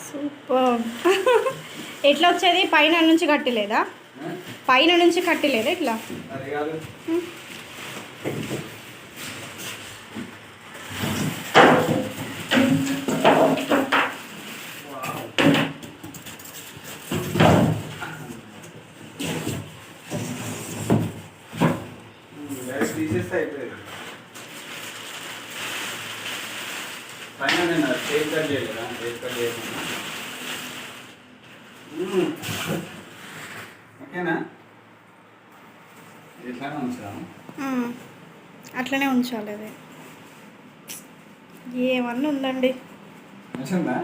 Super. ఎట్లా వచ్చేది? పైన నుంచి కట్టలేదా? పైన నుంచి కట్టలేదా ఇట్లా? పైన నేను టేప్ కట్ చేయలేదా? టేప్ కట్ చేయకుండా ఓకేనా? ఇట్లానే ఉంచాము. అట్లనే ఉంచాలి. అది ఏమన్నా ఉందండి. మంచిగా ఉందా?